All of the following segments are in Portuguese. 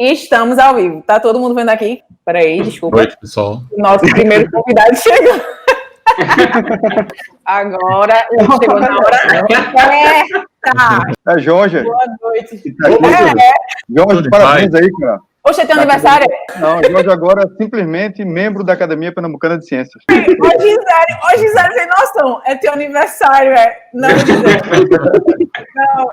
Estamos ao vivo. Tá todo mundo vendo aqui? Peraí, desculpa. Oi, pessoal. Nosso primeiro convidado chegou. Agora, chegou na hora certa. É Jorge. Boa noite. Jorge, parabéns aí, cara. Oxe, tem aniversário? Não, Jorge agora é simplesmente membro da Academia Pernambucana de Ciências. Ô, Gisele, sem noção. É teu aniversário, é? Não, Gisele. Não,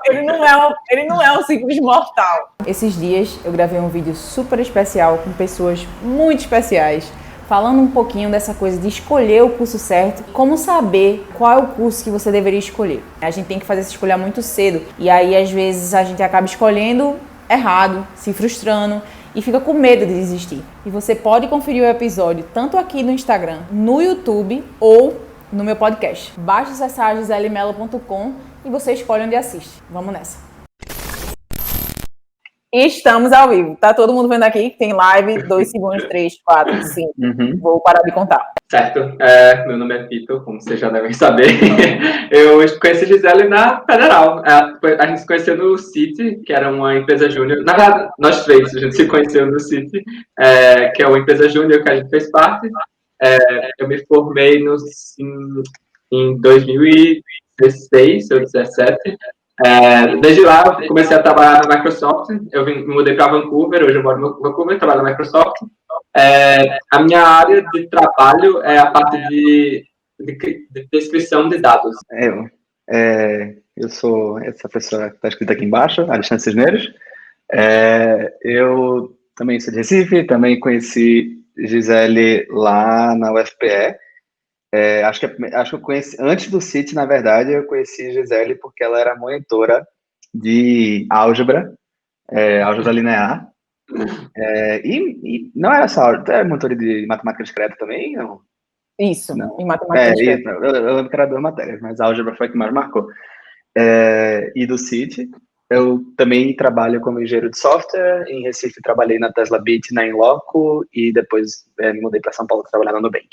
ele não é um simples mortal. Esses dias eu gravei um vídeo super especial com pessoas muito especiais, falando um pouquinho dessa coisa de escolher o curso certo, como saber qual é o curso que você deveria escolher. A gente tem que fazer essa escolha muito cedo, e aí às vezes a gente acaba escolhendo errado, se frustrando e fica com medo de desistir. E você pode conferir o episódio tanto aqui no Instagram, no YouTube ou no meu podcast. Basta acessar giselemelo.com e você escolhe onde assiste. Vamos nessa. Estamos ao vivo. Tá todo mundo vendo aqui? Tem live, 2 segundos, 3, 4, 5. Vou parar de contar. Certo. Meu nome é Vitor, como vocês já devem saber. Eu conheci Gisele na Federal. A gente se conheceu no City, que era uma empresa júnior. Na verdade, nós três, a gente se conheceu no City, que é uma empresa júnior que a gente fez parte. Eu me formei em 2016 ou 2017. Desde lá, eu comecei a trabalhar na Microsoft. Eu me mudei para Vancouver, hoje eu moro em Vancouver, trabalho na Microsoft. A minha área de trabalho é a parte de descrição de dados. Eu sou essa pessoa que está escrita aqui embaixo, Alexandre Cisneros. Eu também sou de Recife, também conheci Gisele lá na UFPE. Acho que eu conheci, antes do City, na verdade, eu conheci Gisele porque ela era monitora de álgebra linear. E não era só álgebra, era monitora de matemática discreta também? Não. Isso, não. Em matemática discreta. Eu lembro que era 2 matérias, mas a álgebra foi a que mais marcou. E do City, eu também trabalho como engenheiro de software. Em Recife, trabalhei na Tesla Bit, na Inloco, e depois me mudei para São Paulo para trabalhar na Nubank.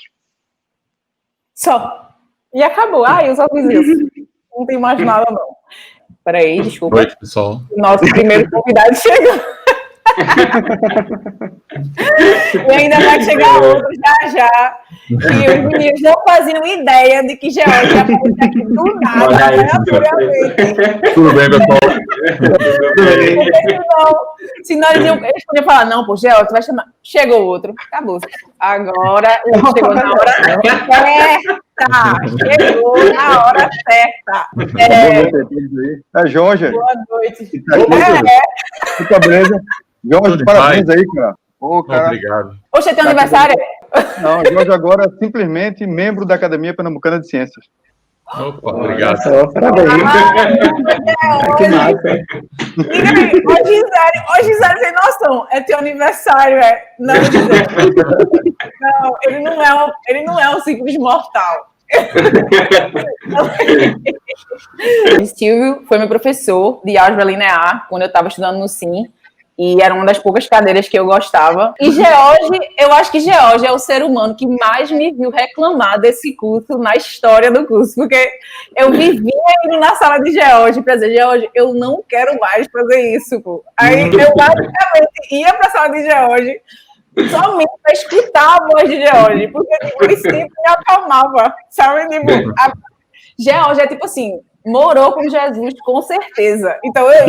Só. E acabou. Eu só fiz isso. Não tem mais nada, não. Peraí, desculpa. Oi, pessoal. Nosso primeiro convidado chegou. E ainda vai chegar outro já. E os meninos não faziam ideia de que George ia aparecer aqui do nada. Tudo bem, pessoal? Senão eles podiam falar, não, pô, George, vai chamar. Chegou outro. Acabou. Agora chegou na hora certa. Chegou na hora certa. Jorge. Boa noite. Fica beleza. Jorge, parabéns aí, cara. Cara. Obrigado. Oxe, tem aniversário? Não, Jorge agora é simplesmente membro da Academia Pernambucana de Ciências. Opa, obrigado. Parabéns. Que massa. Ô, Gisele, sem noção. É teu aniversário, Não, Gisele. Não, ele não é um simples mortal. O Silvio foi meu professor de álgebra linear quando eu estava estudando no SIM. E era uma das poucas cadeiras que eu gostava. E George, eu acho que George é o ser humano que mais me viu reclamar desse curso na história do curso. Porque eu vivia indo na sala de George para dizer, George, eu não quero mais fazer isso, pô. Aí eu basicamente ia para a sala de George somente para escutar a voz de George. Porque tipo, ele sempre me acalmava, sabe? Tipo, George é tipo assim... Morou com Jesus, com certeza. Então eu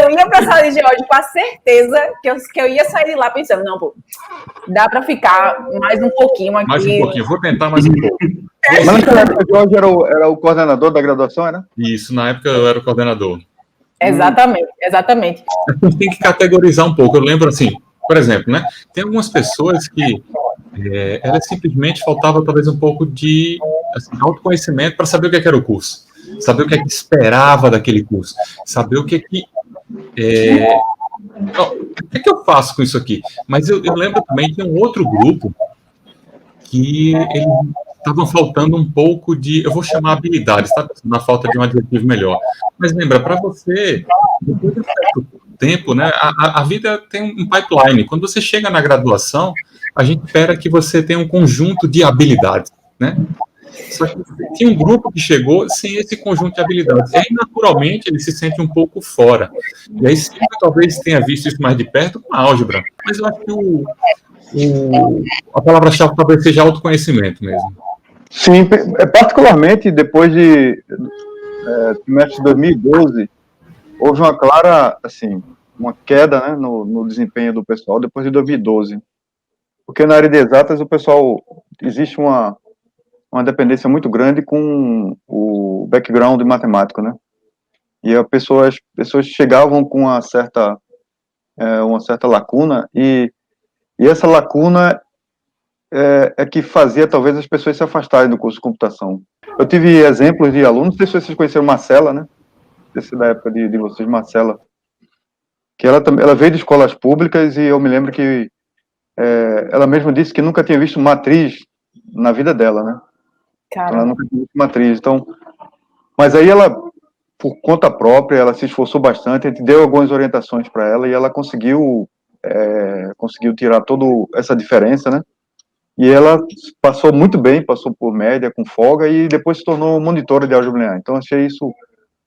ia para a sala de George com a certeza que eu ia sair de lá pensando, não, pô, dá para ficar mais um pouquinho aqui. Mais um pouquinho, vou tentar mais um pouco. Mas naquela época o Jorge era o coordenador da graduação, era? Isso, na época eu era o coordenador. Exatamente. A gente tem que categorizar um pouco. Eu lembro assim, por exemplo, né? Tem algumas pessoas que elas simplesmente faltava talvez um pouco de autoconhecimento para saber o que era o curso, saber o que esperava daquele curso, saber o que eu faço com isso aqui. Mas eu lembro também que um outro grupo que eles estavam faltando um pouco de, eu vou chamar habilidades, tá? Na falta de um adjetivo melhor. Mas lembra, para você, depois de um certo tempo, né, a vida tem um pipeline. Quando você chega na graduação, a gente espera que você tenha um conjunto de habilidades, né? Só que tinha um grupo que chegou sem esse conjunto de habilidades. E aí, naturalmente, ele se sente um pouco fora. E aí, sim, talvez tenha visto isso mais de perto com a álgebra. Mas eu acho que a palavra-chave talvez seja autoconhecimento mesmo. Sim, particularmente depois de trimestre de 2012, houve uma clara, assim, uma queda, né, no desempenho do pessoal depois de 2012. Porque na área de exatas, o pessoal, existe uma dependência muito grande com o background matemático, né? E as pessoas chegavam com uma certa lacuna, e essa lacuna é que fazia talvez as pessoas se afastarem do curso de computação. Eu tive exemplos de alunos, não sei se vocês conheceram Marcela, né? Esse da época de vocês, Marcela, que ela veio de escolas públicas, e eu me lembro que ela mesma disse que nunca tinha visto matriz na vida dela, né? Então, ela nunca tinha visto matriz. Então, mas aí ela, por conta própria, ela se esforçou bastante, a gente deu algumas orientações para ela, e ela conseguiu tirar toda essa diferença, né? E ela passou muito bem, passou por média, com folga, e depois se tornou monitora de álgebra linear. Então, achei isso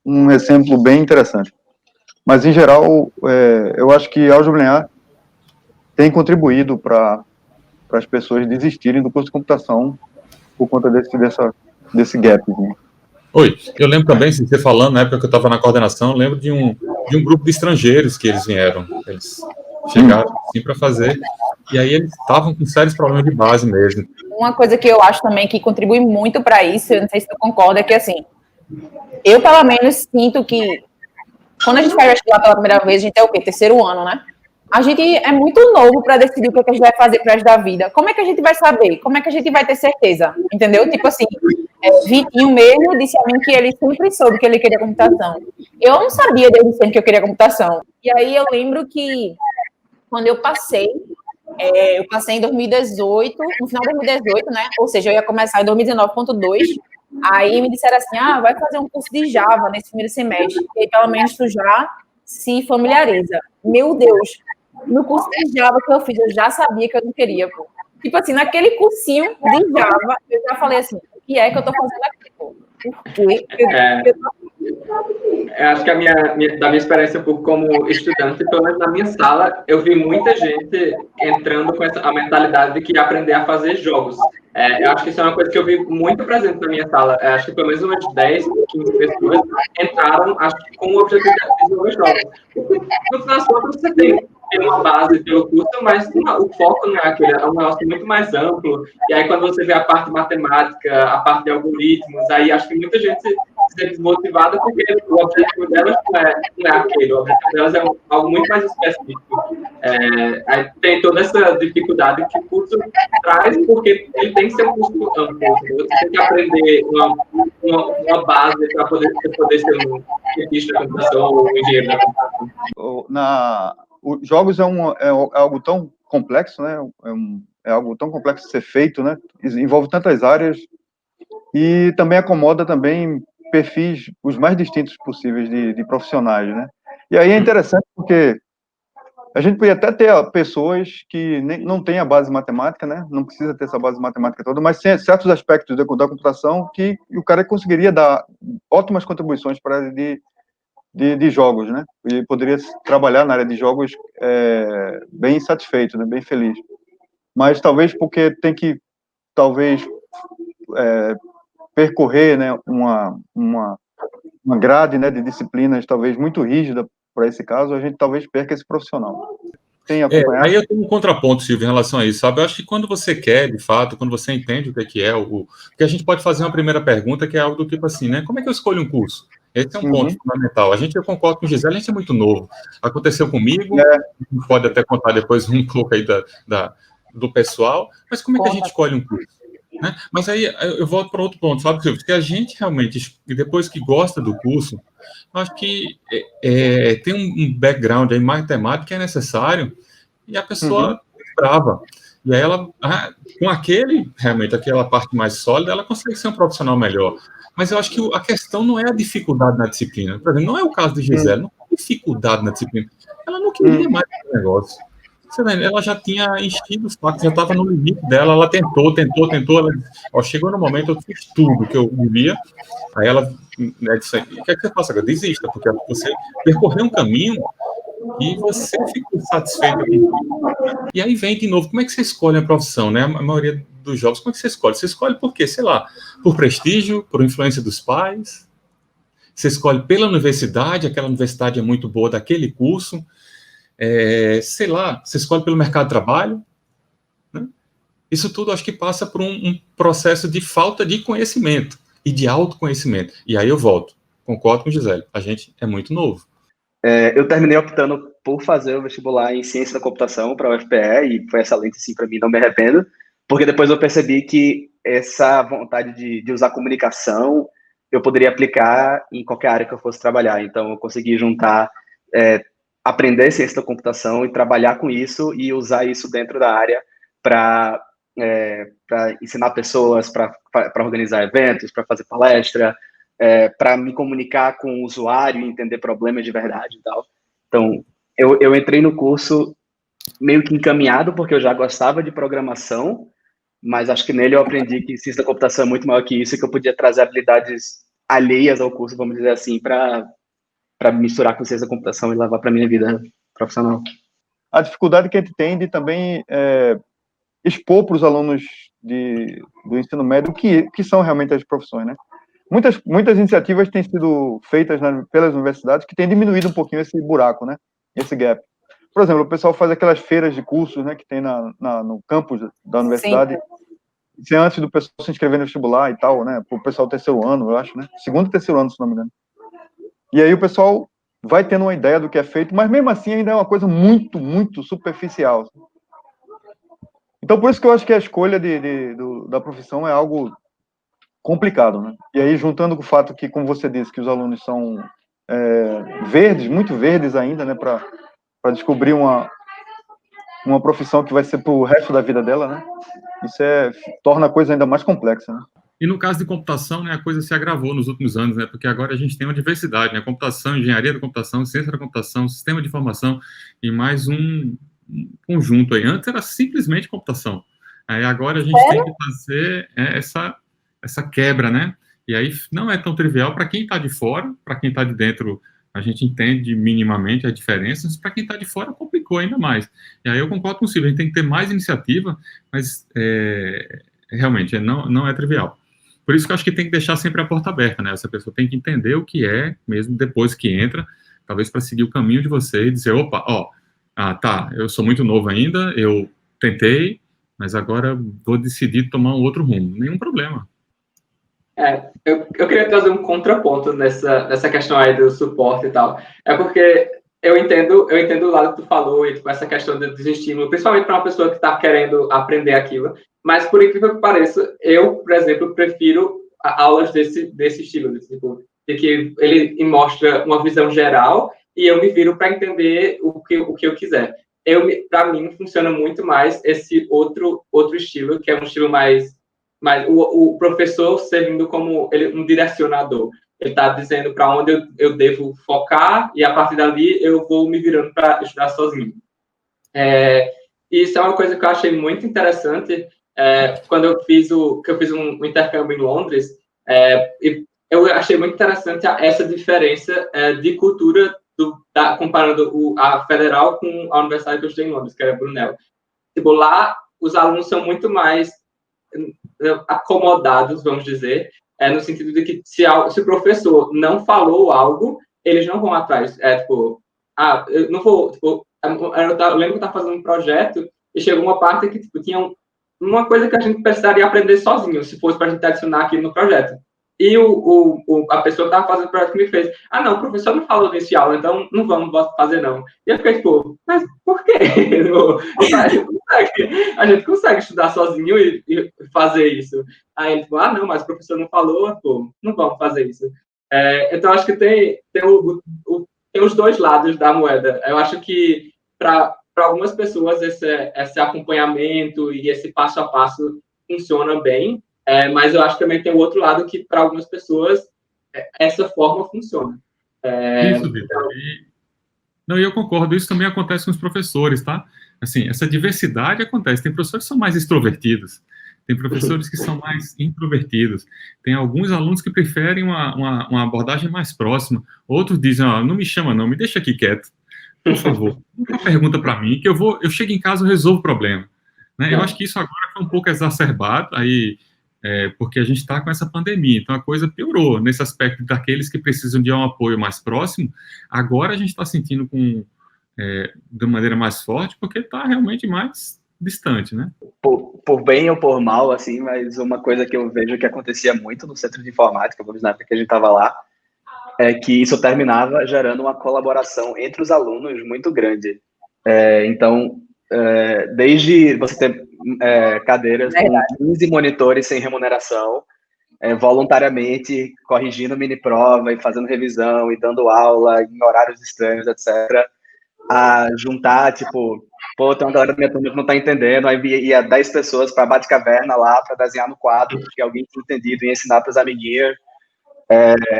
um exemplo bem interessante. Mas, em geral, eu acho que a álgebra linear tem contribuído para as pessoas desistirem do curso de computação por conta desse gap. Né? Oi, eu lembro também, você falando, na época que eu estava na coordenação, eu lembro de um grupo de estrangeiros que eles vieram. Eles chegaram assim para fazer, e aí eles estavam com sérios problemas de base mesmo. Uma coisa que eu acho também que contribui muito para isso, eu não sei se tu concorda, é que, assim, eu, pelo menos, sinto que quando a gente vai vestibular pela primeira vez, a gente é o quê? Terceiro ano, né? A gente é muito novo para decidir o que a gente vai fazer para resto da vida. Como é que a gente vai saber? Como é que a gente vai ter certeza? Entendeu? Tipo assim, Vitinho mesmo disse a mim que ele sempre soube que ele queria computação. Eu não sabia desde sempre que eu queria computação. E aí eu lembro que quando eu passei em 2018, no final de 2018, né? Ou seja, eu ia começar em 2019.2. Aí me disseram assim, vai fazer um curso de Java nesse primeiro semestre. E aí, pelo menos, tu já se familiariza. Meu Deus, no curso de Java que eu fiz, eu já sabia que eu não queria, pô. Tipo assim, naquele cursinho de Java, eu já falei assim, o que é que eu tô fazendo aqui, pô? Por quê? Eu acho que da minha experiência como estudante, pelo menos na minha sala, eu vi muita gente entrando com a mentalidade de que ia aprender a fazer jogos. Eu acho que isso é uma coisa que eu vi muito presente na minha sala. Acho que pelo menos umas 10, 15 pessoas entraram, acho que com o objetivo de desenvolver jogos. No final das contas, você tem uma base pelo curso, mas o foco não é aquele, é um negócio muito mais amplo. E aí, quando você vê a parte matemática, a parte de algoritmos, aí acho que muita gente se sente desmotivada porque o objetivo delas não é aquele, o objetivo delas é algo muito mais específico. Aí tem toda essa dificuldade que o curso traz, porque ele tem que ser um curso amplo. Você tem que aprender uma base para poder ser um cientista da computação ou um engenheiro da computação. Os jogos é algo tão complexo, né? É algo tão complexo de ser feito, né? Envolve tantas áreas e também acomoda também perfis os mais distintos possíveis de profissionais, né? E aí é interessante porque a gente podia até ter pessoas que não têm a base matemática, né? Não precisa ter essa base matemática toda, mas tem certos aspectos da computação que o cara conseguiria dar ótimas contribuições para a área de jogos, né? E poderia trabalhar na área de jogos bem satisfeito, né? Bem feliz. Mas talvez porque tem que, percorrer, né? Uma grade, né? De disciplinas talvez muito rígida para esse caso, a gente talvez perca esse profissional. Aí eu tenho um contraponto, Silvio, em relação a isso, sabe? Eu acho que quando você quer, de fato, quando você entende o que é porque a gente pode fazer uma primeira pergunta que é algo do tipo assim, né? Como é que eu escolho um curso? Esse é um ponto fundamental. Eu concordo com o Gisele, a gente é muito novo. Aconteceu comigo, a gente pode até contar depois um pouco aí do pessoal, mas como é que a gente escolhe um curso? Né? Mas aí eu volto para outro ponto, sabe, Silvio? Se a gente realmente, depois que gosta do curso, eu acho que tem um background aí matemático que é necessário e a pessoa brava. E aí ela, com realmente aquela parte mais sólida, ela consegue ser um profissional melhor. Mas eu acho que a questão não é a dificuldade na disciplina. Por exemplo, não é o caso de Gisele, não é dificuldade na disciplina. Ela não queria mais esse negócio. Você vê, ela já tinha enchido os saco, já estava no limite dela, ela tentou, ela, ó, chegou no momento, eu fiz tudo que eu vivia, aí ela disse, o que é que você faça agora? Desista, porque você percorreu um caminho e você ficou satisfeito com isso. E aí vem de novo, como é que você escolhe a profissão, né? A maioria dos jovens, como é que você escolhe? Você escolhe por quê? Sei lá, por prestígio, por influência dos pais, você escolhe pela universidade, aquela universidade é muito boa daquele curso, sei lá, você escolhe pelo mercado de trabalho, né? Isso tudo acho que passa por um processo de falta de conhecimento e de autoconhecimento. E aí eu volto, concordo com o Gisele, a gente é muito novo. Eu terminei optando por fazer o vestibular em ciência da computação para a UFPE e foi excelente, sim, para mim, não me arrependo, porque depois eu percebi que essa vontade de usar comunicação eu poderia aplicar em qualquer área que eu fosse trabalhar. Então, eu consegui juntar, aprender ciência da computação e trabalhar com isso e usar isso dentro da área para ensinar pessoas, para organizar eventos, para fazer palestra, para me comunicar com o usuário e entender problemas de verdade e tal. Então, eu entrei no curso meio que encaminhado, porque eu já gostava de programação, mas acho que nele eu aprendi que ciência da computação é muito maior que isso e que eu podia trazer habilidades alheias ao curso, vamos dizer assim, para misturar com ciência da computação e levar para minha vida profissional. A dificuldade que a gente tem de também expor para os alunos do ensino médio o que são realmente as profissões, né? Muitas iniciativas têm sido feitas pelas universidades que têm diminuído um pouquinho esse buraco, né? Esse gap. Por exemplo, o pessoal faz aquelas feiras de cursos, né, que tem no campus da universidade. Isso é antes do pessoal se inscrever no vestibular e tal, né? Para o pessoal terceiro ano, eu acho, né? Segundo e terceiro ano, se não me engano. E aí o pessoal vai tendo uma ideia do que é feito, mas mesmo assim ainda é uma coisa muito, muito superficial. Então, por isso que eu acho que a escolha da profissão é algo complicado, né? E aí, juntando com o fato que, como você disse, que os alunos são verdes, muito verdes ainda, né, para descobrir uma profissão que vai ser para o resto da vida dela, né? Isso torna a coisa ainda mais complexa, né? E no caso de computação, né, a coisa se agravou nos últimos anos, né, porque agora a gente tem uma diversidade, né, computação, engenharia da computação, ciência da computação, sistema de informação e mais um conjunto aí. Antes era simplesmente computação. Aí agora a gente tem que fazer essa quebra, né? E aí não é tão trivial para quem está de fora, para quem está de dentro a gente entende minimamente as diferenças, para quem está de fora complicou ainda mais. E aí eu concordo com o Silvio, a gente tem que ter mais iniciativa, mas realmente não é trivial. Por isso que eu acho que tem que deixar sempre a porta aberta, né? Essa pessoa tem que entender o que é, mesmo depois que entra, talvez para seguir o caminho de você e dizer, opa, tá, eu sou muito novo ainda, eu tentei, mas agora vou decidir tomar um outro rumo. Nenhum problema. Eu queria trazer um contraponto nessa questão aí do suporte e tal. É porque eu entendo o lado que tu falou e tipo, essa questão do desestímulo, principalmente para uma pessoa que está querendo aprender aquilo. Mas, por incrível que pareça, eu, por exemplo, prefiro aulas desse estilo, tipo, de que ele mostra uma visão geral e eu me viro para entender o que eu quiser. Para mim, funciona muito mais esse outro estilo, que é um estilo mais o professor servindo como um direcionador. Ele está dizendo para onde eu devo focar e, a partir dali, eu vou me virando para estudar sozinho. Isso é uma coisa que eu achei muito interessante quando eu fiz um intercâmbio em Londres. Eu achei muito interessante essa diferença de cultura comparando a Federal com a universidade que eu estudei em Londres, que era Brunel. Tipo, lá, os alunos são muito mais acomodados, vamos dizer, no sentido de que se o professor não falou algo, eles não vão atrás. Eu não vou, tipo, eu lembro que eu estava fazendo um projeto e chegou uma parte que tipo, tinha uma coisa que a gente precisaria aprender sozinho, se fosse para a gente adicionar aqui no projeto. E a pessoa que estava fazendo o projeto me fez, não, o professor não falou nesse aula, então não vamos fazer não. E eu fiquei tipo, mas por quê? A gente consegue estudar sozinho e fazer isso. Aí ele falou, não, mas o professor não falou, pô, não vamos fazer isso. Então, acho que tem os dois lados da moeda. Eu acho que para algumas pessoas esse acompanhamento e esse passo a passo funciona bem, mas eu acho que também tem o outro lado que para algumas pessoas essa forma funciona. Isso, Vitor. Não, e eu concordo, isso também acontece com os professores, tá? Assim, essa diversidade acontece. Tem professores que são mais extrovertidos, tem professores que são mais introvertidos, tem alguns alunos que preferem uma abordagem mais próxima, outros dizem, ó, não me chama não, me deixa aqui quieto, por favor, uma pergunta para mim, que eu chego em casa e resolvo o problema. Né? Eu acho que isso agora foi um pouco exacerbado, aí, porque a gente está com essa pandemia, então a coisa piorou nesse aspecto daqueles que precisam de um apoio mais próximo. Agora a gente está sentindo de maneira mais forte, porque está realmente mais distante, né? Por bem ou por mal, assim, mas uma coisa que eu vejo que acontecia muito no centro de informática, vamos na época que a gente estava lá, é que isso terminava gerando uma colaboração entre os alunos muito grande. Então, desde você ter cadeiras com 15 monitores sem remuneração, voluntariamente corrigindo mini-prova e fazendo revisão e dando aula em horários estranhos, etc., a juntar, tipo, pô, tem uma galera da minha turma que não tá entendendo, aí ia 10 pessoas para Bate-Caverna lá, para desenhar no quadro, porque alguém tinha entendido e ensinar para os amiguinhos,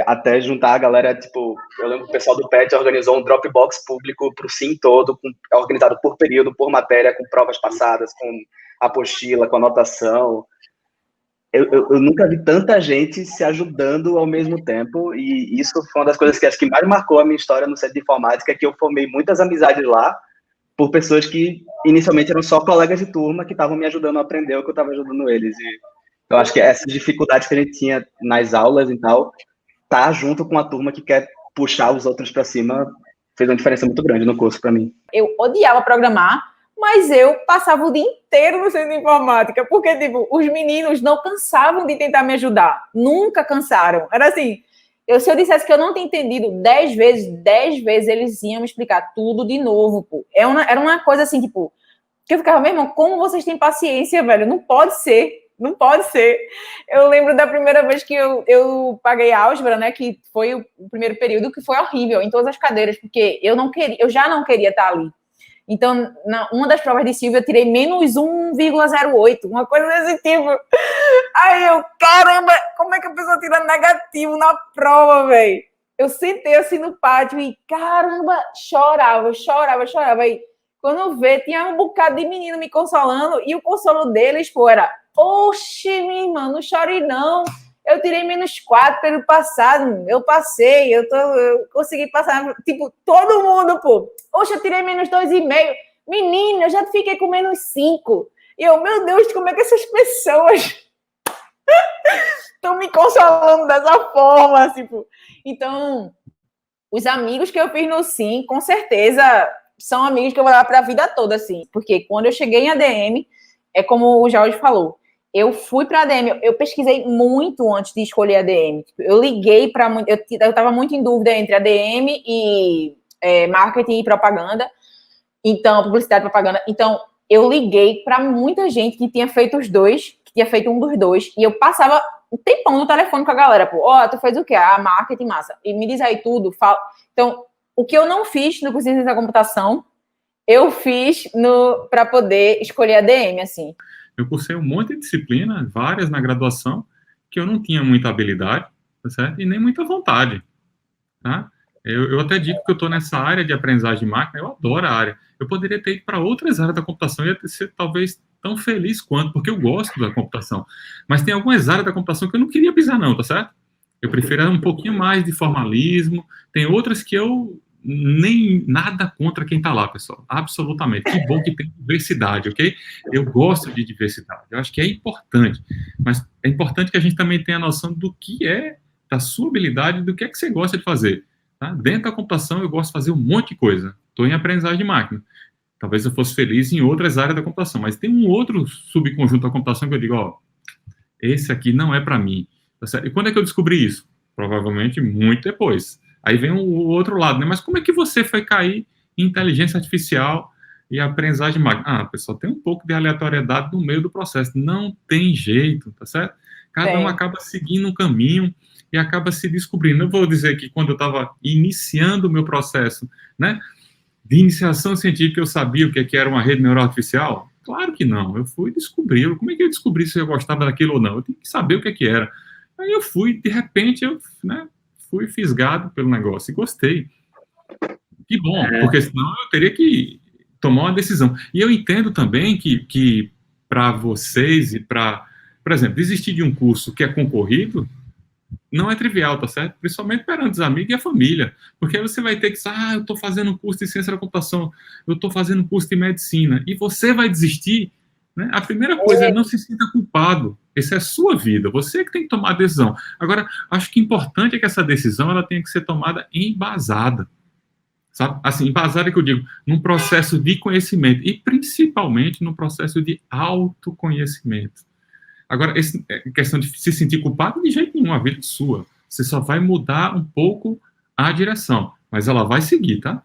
até juntar a galera, tipo, eu lembro que o pessoal do PET organizou um Dropbox público pro SIM todo, organizado por período, por matéria, com provas passadas, com apostila, com anotação. Eu nunca vi tanta gente se ajudando ao mesmo tempo, e isso foi uma das coisas que acho que mais marcou a minha história no centro de informática, que eu formei muitas amizades lá, por pessoas que inicialmente eram só colegas de turma que estavam me ajudando a aprender o que eu estava ajudando eles. E eu acho que essas dificuldades que a gente tinha nas aulas e tal, tá junto com a turma que quer puxar os outros para cima, fez uma diferença muito grande no curso para mim. Eu odiava programar, mas eu passava o dia inteiro no centro de informática, porque, tipo, os meninos não cansavam de tentar me ajudar. Nunca cansaram. Era assim, se eu dissesse que eu não tinha entendido 10 vezes eles iam me explicar tudo de novo, pô. Era uma coisa assim, tipo, que eu ficava, meu irmão, como vocês têm paciência, velho? Não pode ser. Não pode ser. Eu lembro da primeira vez que eu paguei álgebra, né? Que foi o primeiro período, que foi horrível em todas as cadeiras, porque eu já não queria estar ali. Então, uma das provas de Silvia, eu tirei menos 1,08, uma coisa desse tipo. Aí eu, caramba, como é que a pessoa tira negativo na prova, velho? Eu sentei assim no pátio e, caramba, chorava. Aí, quando eu vi, tinha um bocado de menino me consolando, e o consolo deles, pô, era, oxe, minha irmã, não chore não. Eu tirei menos 4 pelo passado, eu passei, eu consegui passar, tipo, todo mundo, pô. Oxe, eu tirei menos 2,5. Menina, eu já fiquei com menos 5. E eu, meu Deus, como é que essas pessoas estão me consolando dessa forma, tipo. Então, os amigos que eu fiz no Sim, com certeza, são amigos que eu vou dar para a vida toda, assim. Porque quando eu cheguei em ADM, é como o Jorge falou, eu fui para a ADM, eu pesquisei muito antes de escolher a ADM. Eu liguei para... Eu estava muito em dúvida entre ADM e marketing e propaganda. Então, publicidade e propaganda. Então, eu liguei para muita gente que tinha feito os dois, que tinha feito um dos dois, e eu passava um tempão no telefone com a galera. Pô, tu fez o quê? Marketing, massa. E me diz aí tudo. Fala. Então, o que eu não fiz no curso de ciência da computação, eu fiz para poder escolher a ADM, assim. Eu cursei um monte de disciplina, várias na graduação, que eu não tinha muita habilidade, tá certo? E nem muita vontade, tá? Eu até digo que eu estou nessa área de aprendizagem de máquina, eu adoro a área. Eu poderia ter ido para outras áreas da computação e ia ser talvez tão feliz quanto, porque eu gosto da computação. Mas tem algumas áreas da computação que eu não queria pisar não, tá certo? Eu prefiro um pouquinho mais de formalismo. Tem outras que eu nem nada contra quem está lá, pessoal. Absolutamente. Que bom que tem diversidade, ok? Eu gosto de diversidade. Eu acho que é importante. Mas é importante que a gente também tenha a noção do que é da sua habilidade, do que é que você gosta de fazer. Tá? Dentro da computação, eu gosto de fazer um monte de coisa. Estou em aprendizagem de máquina. Talvez eu fosse feliz em outras áreas da computação, mas tem um outro subconjunto da computação que eu digo, ó, esse aqui não é para mim. Tá certo? E quando é que eu descobri isso? Provavelmente muito depois. Aí vem o outro lado, né? Mas como é que você foi cair em inteligência artificial e aprendizagem de máquina? Pessoal, tem um pouco de aleatoriedade no meio do processo. Não tem jeito, tá certo? Cada um acaba seguindo um caminho e acaba se descobrindo. Eu vou dizer que quando eu estava iniciando o meu processo, né, de iniciação científica, eu sabia o que era uma rede neural artificial? Claro que não. Eu fui descobri-lo. Como é que eu descobri se eu gostava daquilo ou não? Eu tinha que saber o que era. Aí eu fui, de repente, eu, né, fui fisgado pelo negócio e gostei. Que bom, porque senão eu teria que tomar uma decisão. E eu entendo também que para vocês e por exemplo, desistir de um curso que é concorrido não é trivial, tá certo? Principalmente perante os amigos e a família. Porque aí você vai ter que dizer, eu estou fazendo um curso de ciência da computação, eu estou fazendo um curso de medicina, e você vai desistir, né? A primeira coisa é não se sinta culpado. Essa é a sua vida, você que tem que tomar a decisão. Agora, acho que importante é que essa decisão ela tenha que ser tomada embasada. Sabe? Assim, embasada que eu digo, num processo de conhecimento, e principalmente num processo de autoconhecimento. Agora, questão de se sentir culpado, de jeito nenhum, a vida é sua. Você só vai mudar um pouco a direção, mas ela vai seguir, tá?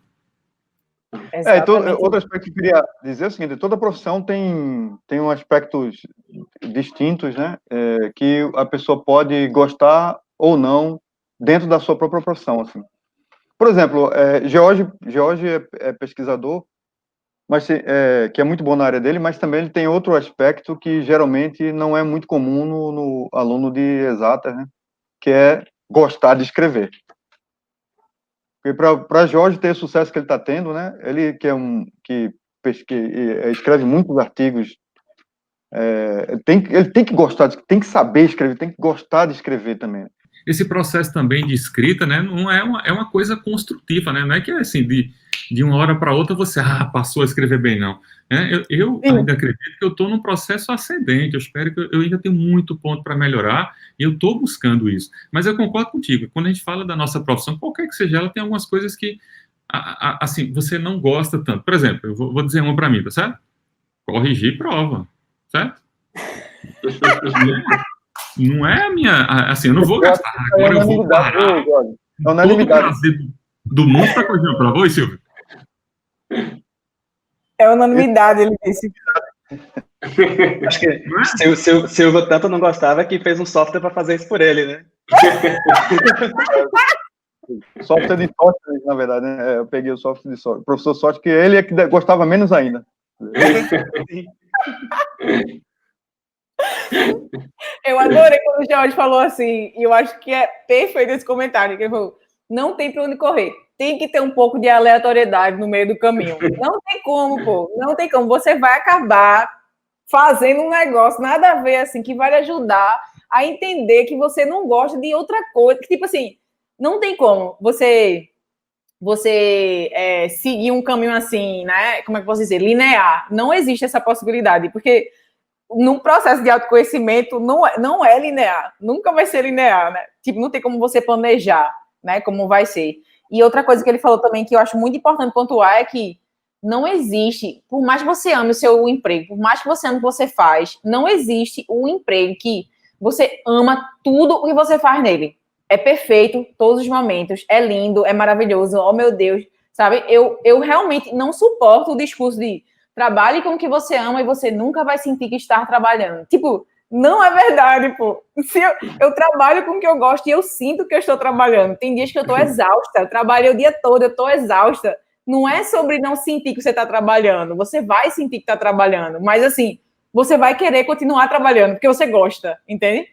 Então, outro aspecto que eu queria dizer é o seguinte, toda profissão tem um aspectos distintos, né, que a pessoa pode gostar ou não dentro da sua própria profissão, assim. Por exemplo, George é pesquisador, mas que é muito bom na área dele, mas também ele tem outro aspecto que geralmente não é muito comum no aluno de exatas, né? Que é gostar de escrever. Porque para Jorge ter o sucesso que ele está tendo, né? Ele que escreve muitos artigos, ele tem que gostar, tem que saber escrever, tem que gostar de escrever também. Esse processo também de escrita, né, não é uma coisa construtiva, né? Não é que é assim, de uma hora para outra você passou a escrever bem, não. Eu ainda acredito que eu estou num processo ascendente, eu espero que eu ainda tenho muito ponto para melhorar, e eu estou buscando isso. Mas eu concordo contigo, quando a gente fala da nossa profissão, qualquer que seja ela, tem algumas coisas que, assim, você não gosta tanto. Por exemplo, eu vou dizer uma para mim, tá certo? Corrigir prova, certo? Não é a minha... Assim, eu não vou gastar. Agora eu vou parar todo o prazer do mundo para corrigir uma prova. Oi, Silvio. É unanimidade, ele disse. Acho que o Silvio tanto não gostava que fez um software para fazer isso por ele, né? Software de software, na verdade, né? Eu peguei o software de software. O professor sorte que ele é que gostava menos ainda. Eu adorei quando o George falou assim, e eu acho que é perfeito esse comentário, que ele falou, não tem para onde correr, tem que ter um pouco de aleatoriedade no meio do caminho. Não tem como, pô, não tem como. Você vai acabar fazendo um negócio, nada a ver, assim, que vai lhe ajudar a entender que você não gosta de outra coisa, que, tipo assim, não tem como você seguir um caminho assim, né, como é que eu posso dizer, linear. Não existe essa possibilidade, porque num processo de autoconhecimento não é linear, nunca vai ser linear, né? Tipo, não tem como você planejar, né, como vai ser. E outra coisa que ele falou também, que eu acho muito importante pontuar, é que não existe, por mais que você ame o seu emprego, por mais que você ame o que você faz, não existe um emprego que você ama tudo o que você faz nele. É perfeito todos os momentos, é lindo, é maravilhoso, oh meu Deus, sabe? Eu realmente não suporto o discurso de trabalhe com o que você ama e você nunca vai sentir que está trabalhando. Tipo, não é verdade, pô. Se eu trabalho com o que eu gosto e eu sinto que eu estou trabalhando. Tem dias que eu estou exausta, eu trabalhei o dia todo, eu estou exausta. Não é sobre não sentir que você está trabalhando. Você vai sentir que está trabalhando, mas assim, você vai querer continuar trabalhando porque você gosta, entende?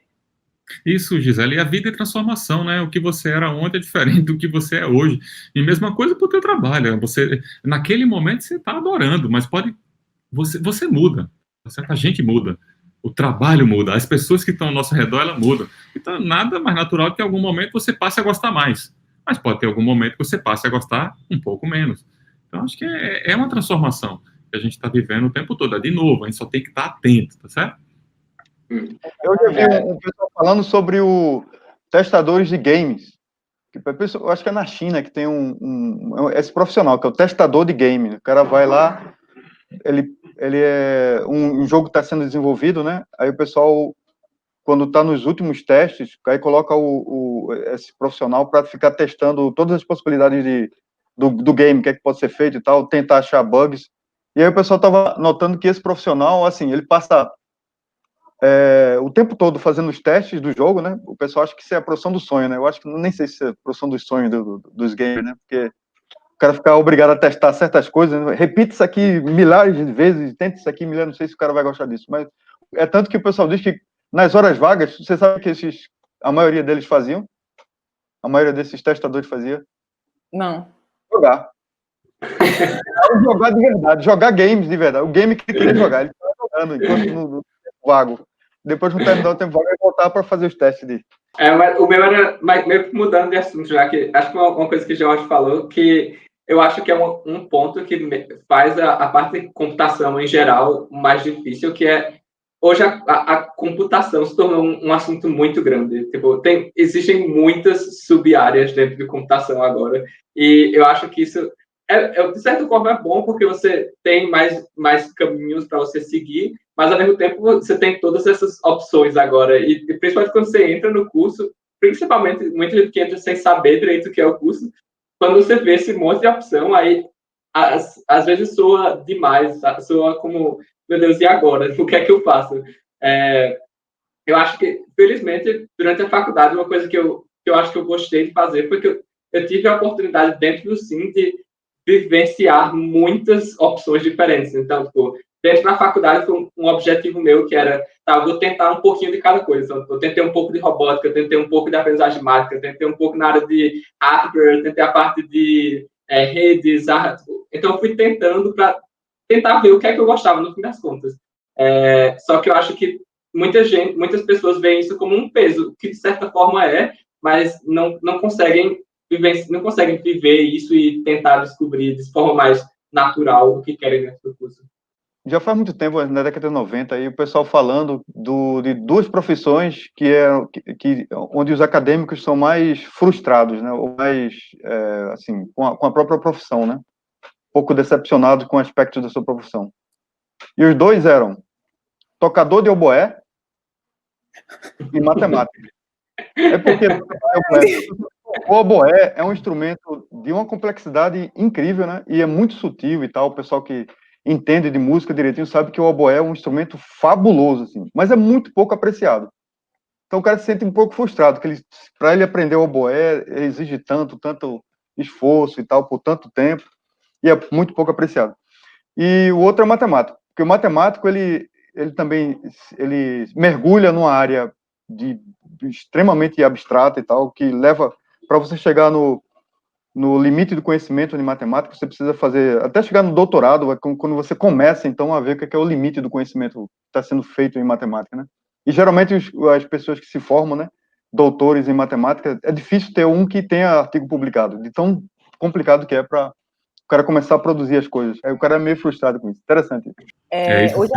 Isso, Gisele, e a vida é transformação, né? O que você era ontem é diferente do que você é hoje. E mesma coisa para o teu trabalho. Você, naquele momento você está adorando, mas você muda, tá certo? A gente muda, o trabalho muda, as pessoas que estão ao nosso redor, ela muda. Então, nada mais natural que em algum momento você passe a gostar mais. Mas pode ter algum momento que você passe a gostar um pouco menos. Então, acho que é uma transformação que a gente está vivendo o tempo todo. De novo, a gente só tem que estar atento, tá certo? Eu já vi um pessoal falando sobre o testadores de games. Eu acho que é na China que tem esse profissional, que é o testador de game. O cara vai lá, ele é um jogo que está sendo desenvolvido, né? Aí o pessoal, quando está nos últimos testes, aí coloca esse profissional para ficar testando todas as possibilidades do game, o que é que pode ser feito e tal, tentar achar bugs. E aí o pessoal estava notando que esse profissional, assim, ele passa o tempo todo fazendo os testes do jogo, né? O pessoal acha que isso é a profissão do sonho, né? Eu acho que nem sei se é a profissão dos sonhos dos games, né? Porque o cara ficar obrigado a testar certas coisas, né? Repita isso aqui milhares de vezes, tenta isso aqui milhares, não sei se o cara vai gostar disso, mas é tanto que o pessoal diz que nas horas vagas, você sabe que a maioria deles faziam? A maioria desses testadores fazia? Não. Jogar. Era jogar de verdade, jogar games de verdade. O game que ele queria jogar, ele estava jogando enquanto no tempo vago. Depois, quando terminar o tempo vago, ele voltava para fazer os testes de. Mas o meu era meio que mudando de assunto, já que acho que uma coisa que o George falou, que eu acho que é um ponto que faz a parte de computação em geral mais difícil, que é hoje a computação se tornou um assunto muito grande. Tipo, existem muitas sub-áreas dentro de computação agora, e eu acho que isso, de certa forma, é bom, porque você tem mais caminhos para você seguir, mas, ao mesmo tempo, você tem todas essas opções agora, e principalmente quando você entra no curso, principalmente muita gente que entra sem saber direito o que é o curso, quando você vê esse monte de opção, aí às vezes soa demais, soa como, meu Deus, e agora? O que é que eu faço? Eu acho que, felizmente, durante a faculdade, uma coisa que eu acho que eu gostei de fazer foi que eu tive a oportunidade dentro do Sim de vivenciar muitas opções diferentes. Então, tipo, dentro da faculdade foi um objetivo meu que era, tá, eu vou tentar um pouquinho de cada coisa. Então, eu tentei um pouco de robótica, eu tentei um pouco de aprendizagem mágica, eu tentei um pouco na área de hardware, eu tentei a parte de redes. Então, eu fui tentando para tentar ver o que é que eu gostava, no fim das contas. Só que eu acho que muitas pessoas veem isso como um peso, que de certa forma mas não conseguem viver isso e tentar descobrir de forma mais natural o que querem dentro do curso. Já faz muito tempo, na década de 90, aí o pessoal falando de duas profissões onde os acadêmicos são mais frustrados, né? Ou mais, assim, com a própria profissão, né? Um pouco decepcionados com aspectos da sua profissão. E os dois eram tocador de oboé e matemática. É porque o oboé é um instrumento de uma complexidade incrível, né? E é muito sutil e tal. O pessoal que entende de música direitinho sabe que o oboé é um instrumento fabuloso, assim, mas é muito pouco apreciado. Então o cara se sente um pouco frustrado, que para ele aprender o oboé exige tanto esforço e tal, por tanto tempo, e é muito pouco apreciado. E o outro é o matemático, porque o matemático, ele também mergulha numa área extremamente abstrata e tal, que leva para você chegar no limite do conhecimento de matemática, você precisa fazer, até chegar no doutorado, quando você começa, então, a ver o que é o limite do conhecimento que está sendo feito em matemática, né? E, geralmente, as pessoas que se formam, né, doutores em matemática, é difícil ter um que tenha artigo publicado, de tão complicado que é para o cara começar a produzir as coisas. Aí o cara é meio frustrado com isso. Interessante. Hoje,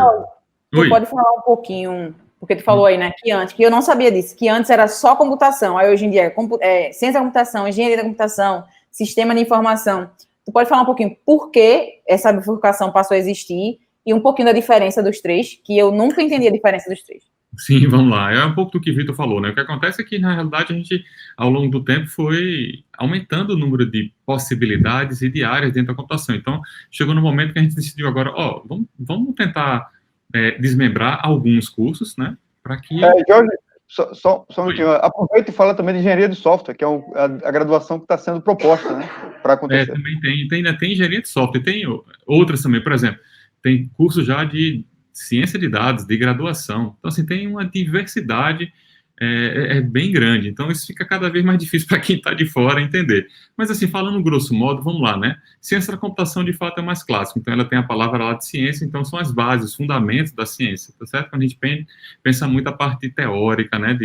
tu pode falar um pouquinho, porque tu falou aí, né, que antes, que eu não sabia disso, que antes era só computação, aí hoje em dia é ciência da computação, engenharia da computação, sistema de informação. Tu pode falar um pouquinho por que essa bifurcação passou a existir e um pouquinho da diferença dos três, que eu nunca entendi a diferença dos três. Sim, vamos lá. É um pouco do que o Vitor falou, né? O que acontece é que, na realidade, a gente, ao longo do tempo, foi aumentando o número de possibilidades e de áreas dentro da computação. Então, chegou no momento que a gente decidiu agora, vamos tentar desmembrar alguns cursos, né? Para que... Jorge, só um minutinho. Aproveita e fala também de engenharia de software, que é a graduação que está sendo proposta, né? Para acontecer. Também tem engenharia de software, tem outras também, por exemplo, tem curso já de ciência de dados, de graduação. Então, assim, tem uma diversidade bem grande. Então, isso fica cada vez mais difícil para quem está de fora entender. Mas, assim, falando grosso modo, vamos lá, né? Ciência da computação, de fato, é mais clássico. Então, ela tem a palavra lá de ciência, então são as bases, os fundamentos da ciência, tá certo? Quando a gente pensa muito a parte teórica, né,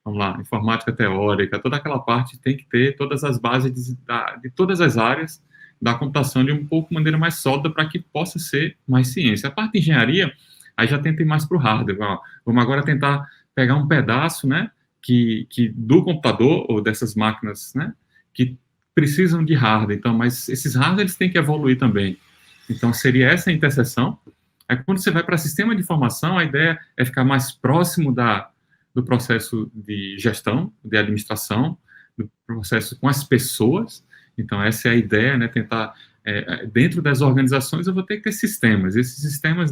vamos lá, informática teórica, toda aquela parte tem que ter todas as bases de todas as áreas da computação de maneira mais sólida para que possa ser mais ciência. A parte de engenharia, aí já tenta ir mais para o hardware. Vamos agora tentar pegar um pedaço, né, que do computador ou dessas máquinas, né, que precisam de hardware. Então, mas esses hardware eles têm que evoluir também. Então, seria essa a interseção. Aí, quando você vai para sistema de informação, a ideia é ficar mais próximo do processo de gestão, de administração, do processo com as pessoas. Então, essa é a ideia, né? Tentar, dentro das organizações, eu vou ter que ter sistemas. Esses sistemas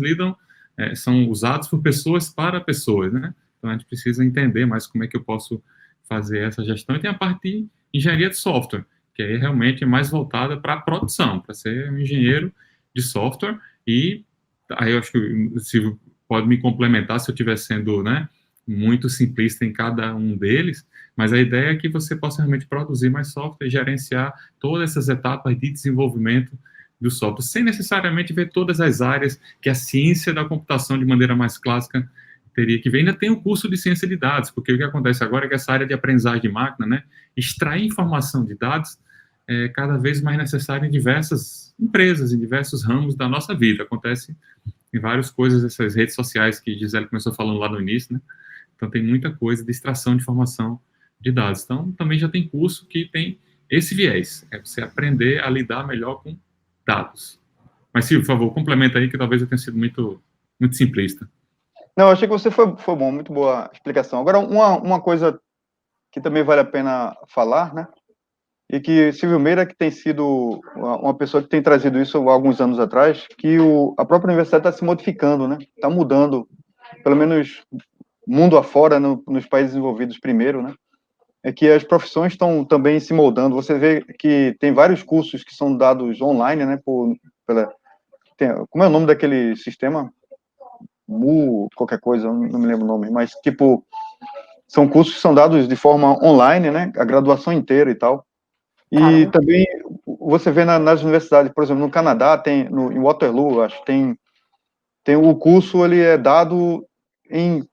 são usados por pessoas para pessoas, né? Então, a gente precisa entender mais como é que eu posso fazer essa gestão. E tem a parte de engenharia de software, que aí realmente é mais voltada para a produção, para ser um engenheiro de software. E aí eu acho que o Silvio pode me complementar se eu estiver sendo, né, muito simplista em cada um deles, Mas a ideia é que você possa realmente produzir mais software e gerenciar todas essas etapas de desenvolvimento do software, sem necessariamente ver todas as áreas que a ciência da computação, de maneira mais clássica, teria que ver. Ainda tem o curso de ciência de dados, porque o que acontece agora é que essa área de aprendizagem de máquina, né, extrair informação de dados é cada vez mais necessário em diversas empresas, em diversos ramos da nossa vida. Acontece em várias coisas, essas redes sociais que Gisele começou falando lá no início, né? Então tem muita coisa de extração de informação de dados. Então também já tem curso que tem esse viés, é você aprender a lidar melhor com dados. Mas, Silvio, por favor, complementa aí, que talvez eu tenha sido muito simplista. Não, eu achei que você foi bom, muito boa explicação. Agora, uma coisa que também vale a pena falar, né? E que Silvio Meira, que tem sido uma pessoa que tem trazido isso há alguns anos atrás, que a própria universidade está se modificando, né? Está mudando, pelo menos mundo afora, nos países desenvolvidos primeiro, né? É que as profissões estão também se moldando. Você vê que tem vários cursos que são dados online, né? Como é o nome daquele sistema? Qualquer coisa, não me lembro o nome, mas, tipo, são cursos que são dados de forma online, né? A graduação inteira e tal. E também você vê nas universidades, por exemplo, no Canadá, em Waterloo, acho, tem o curso, ele é dado